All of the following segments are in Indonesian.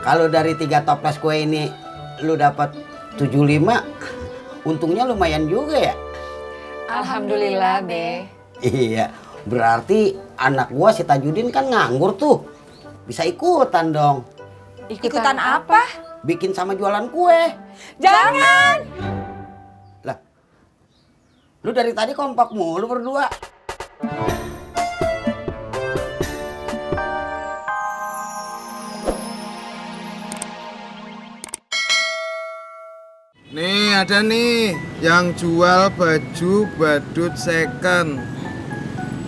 Kalau dari 3 toples kue ini lu dapat 75, untungnya lumayan juga ya. Alhamdulillah, Be. Iya, berarti anak gua si Tajudin kan nganggur tuh. Bisa ikutan dong. Ikutan apa? Bikin sama jualan kue. Jangan! Lah, lu dari tadi kompak mulu berdua. Nih ada nih yang jual baju badut second.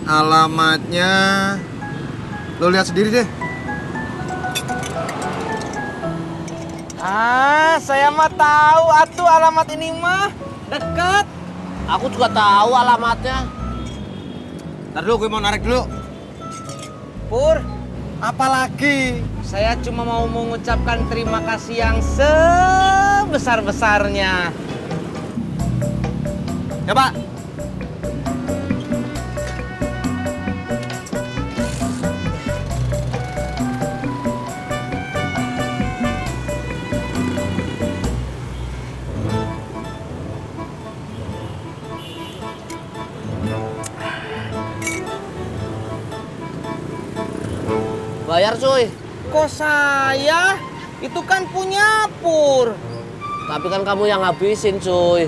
Alamatnya lo lihat sendiri deh. Saya mah tahu atuh alamat ini mah dekat. Aku juga tahu alamatnya. Ntar dulu gue mau narik dulu. Pur, apalagi? Saya cuma mau mengucapkan terima kasih yang sebesar-besarnya. Ya Pak. Bayar cuy. Kok saya? Itu kan punya Pur. Tapi kan kamu yang ngabisin cuy.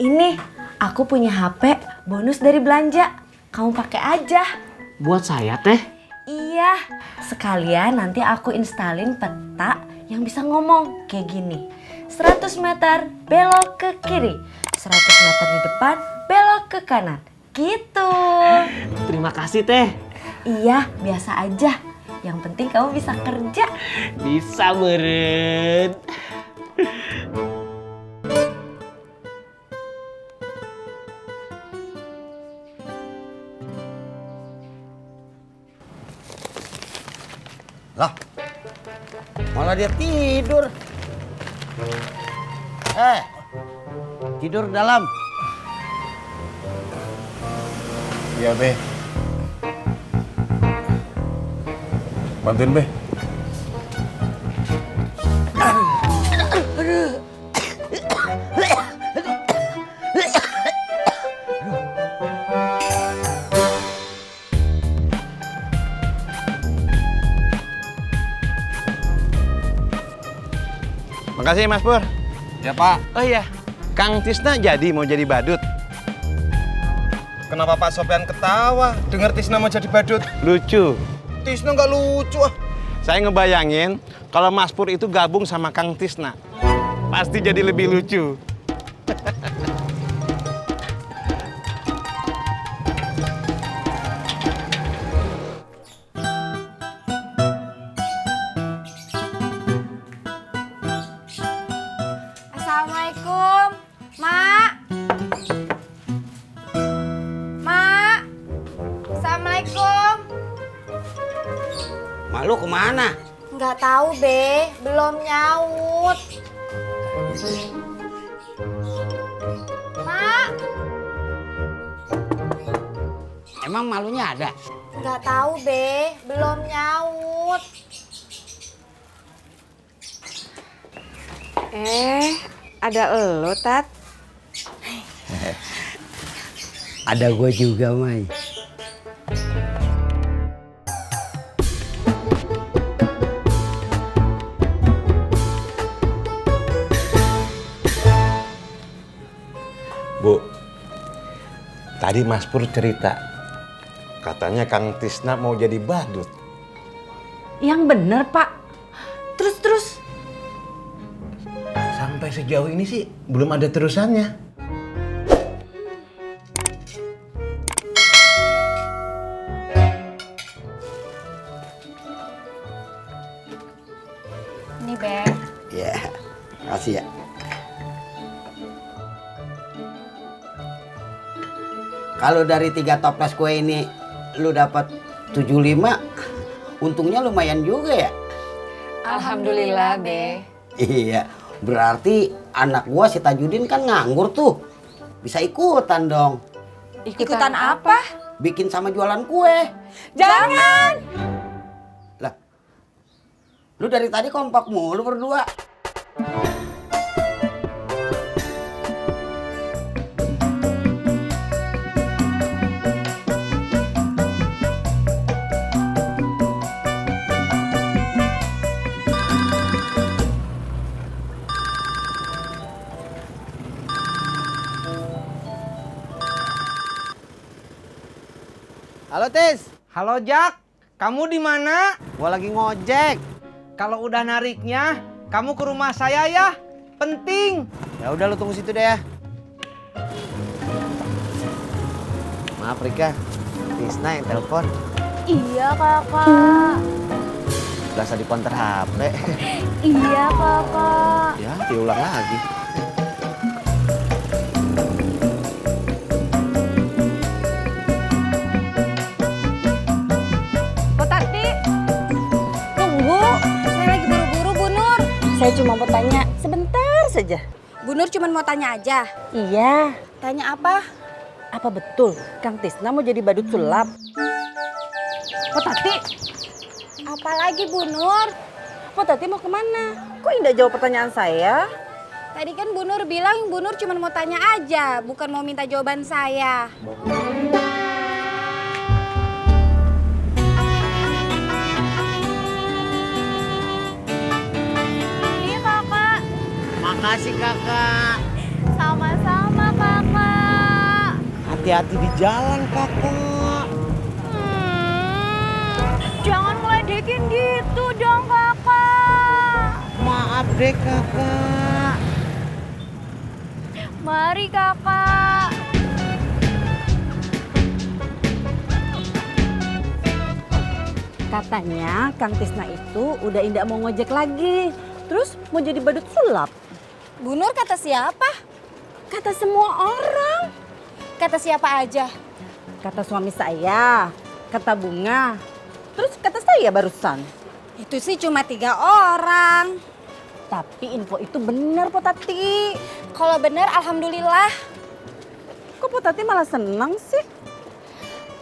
Ini, aku punya HP bonus dari belanja. Kamu pakai aja. Buat saya teh. Iya, sekalian nanti aku instalin peta yang bisa ngomong kayak gini. 100 meter belok ke kiri, 100 meter di depan belok ke kanan. Gitu. Terima kasih teh. Iya, biasa aja. Yang penting kamu bisa kerja. Bisa meren. Lah, malah dia tidur. Tidur dalam. Iya Be. Bantuin Be. Makasih Mas Pur. Ya Pak. Oh iya, Kang Tisna jadi mau jadi badut. Kenapa Pak Sopyan ketawa? Dengar Tisna mau jadi badut. Lucu. Tisna nggak lucu ah. Saya ngebayangin kalau Mas Pur itu gabung sama Kang Tisna. Pasti jadi lebih lucu. Assalamualaikum, Mak. Mak. Assalamualaikum. Mak lu kemana? Nggak tahu, Be. Belum nyaut. Mak. Emang malunya ada? Nggak tahu, Be. Belum nyaut. Ada elo, Tat. Ada gua juga, Mai. Bu, tadi Mas Pur cerita. Katanya Kang Tisna mau jadi badut. Yang bener, Pak. Terus. Sampai sejauh ini sih belum ada terusannya. Ini, Be. Ya, makasih ya. Kalau dari 3 toples kue ini lu dapat 75, untungnya lumayan juga ya. Alhamdulillah, Be. Iya, Berarti anak gua si Tajudin kan nganggur tuh. Bisa ikutan dong. Ikutan apa? Bikin sama jualan kue. Jangan! Lah. Lu dari tadi kompak mulu berdua. Halo Tis. Halo Jak. Kamu di mana? Gua lagi ngojek. Kalau udah nariknya, kamu ke rumah saya ya. Penting. Ya udah lu tunggu situ deh ya. Maaf Rika, Tisna yang telepon. Iya kakak. Berasa di konter HP. Iya kakak. Ya, diulang lagi. Potati, tunggu. Saya lagi buru-buru Bu Nur. Saya cuma mau tanya sebentar saja. Bu Nur cuma mau tanya aja. Iya, Tanya apa? apa betul Kang Tisna mau jadi badut sulap? Potati, Apalagi Bu Nur? Potati mau kemana? Kok indah jawab pertanyaan saya? Tadi kan Bu Nur bilang Bu Nur cuma mau tanya aja, bukan mau minta jawaban saya. Ini kakak. Makasih kakak. Sama-sama kakak. Hati-hati di jalan kakak. Jangan ngeledekin gitu dong kakak. Maaf deh kakak. Mari kakak. Katanya Kang Tisna itu udah indah mau ngojek lagi. Terus mau jadi badut sulap. Bu Nur kata siapa? Kata semua orang. Kata siapa aja? Kata suami saya, kata Bunga, terus kata saya barusan. Itu sih cuma 3 orang. Tapi info itu benar Potati. Kalau benar alhamdulillah. Kok Potati malah seneng sih?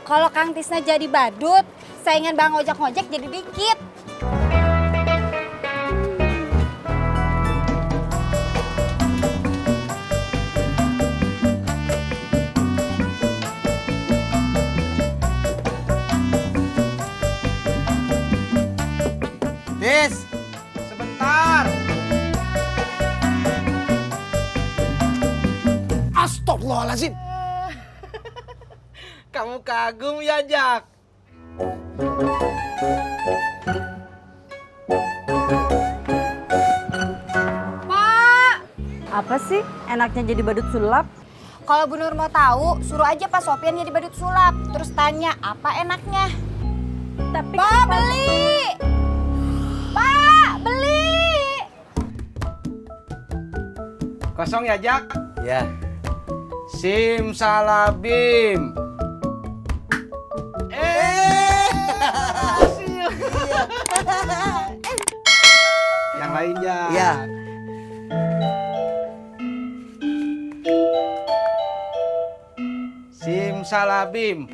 Kalau Kang Tisna jadi badut, saingan Bang Ojek-ngojek jadi dikit. Tis, Sebentar. astagfirullahaladzim. Kamu kagum ya Jak? Pak, Apa sih enaknya jadi badut sulap? kalau Bu Nur mau tahu, suruh aja Pak Sofian jadi badut sulap. Terus tanya, apa enaknya? Tapi Pak, beli! Pak, beli! Kosong ya Jak? Ya. Simsalabim. Yang lainnya. Iya. Simsalabim.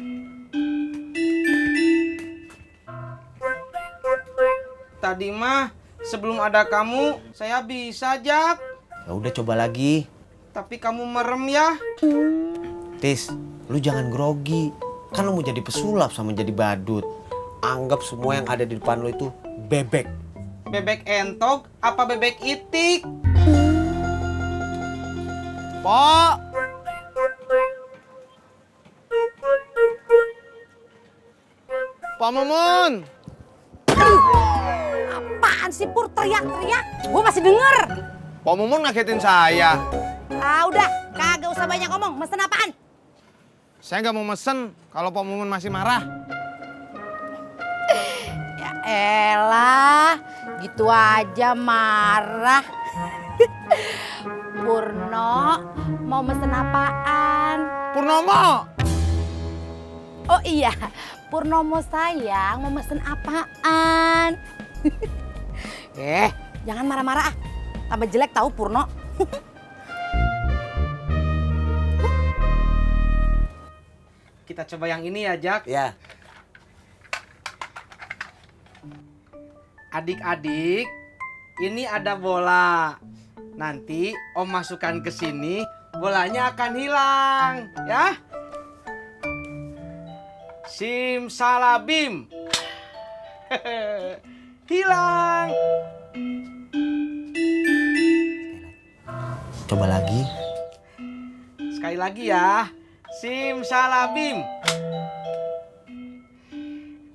Tadi mah sebelum ada kamu, saya bisa Jak. Ya udah coba lagi. Tapi kamu merem ya. Tis, lu jangan grogi. Kan lu mau jadi pesulap sama jadi badut. Anggap semua yang ada di depan lu itu bebek. Bebek entok apa bebek itik? Pok, Pak Mumun. Apaan sih Pur teriak-teriak? Gue masih denger. Pak Mumun ngagetin saya. Ah udah, kagak usah banyak ngomong. Mesen apaan? Saya nggak mau mesen kalau Pak Mumun masih marah. Ya elah, gitu aja marah. Purno, mau mesen apaan? Purnomo. Oh iya, Purnomo sayang mau mesen apaan? Jangan marah-marah ah. tambah jelek tahu Purno. Kita coba yang ini ya, Jak. Ya. Adik-adik, ini ada bola. Nanti Om masukkan ke sini, bolanya akan hilang, ya. Simsalabim. Hilang. Coba lagi. Sekali lagi ya. Simsalabim.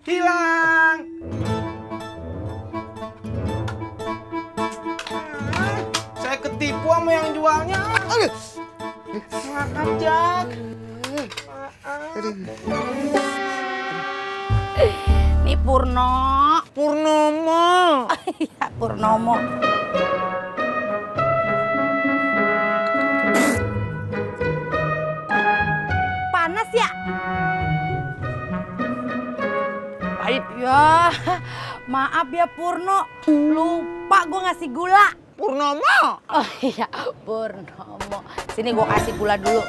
Hilang. Saya ketipu sama yang jualnya. Maaf, Jak. Nih Purno. Purnomo. Ya Purnomo. Panas ya? Pahit. Ya, maaf ya Purno. Lupa gue ngasih gula. Purnomo. Oh iya, Purnomo. Sini gue kasih gula dulu.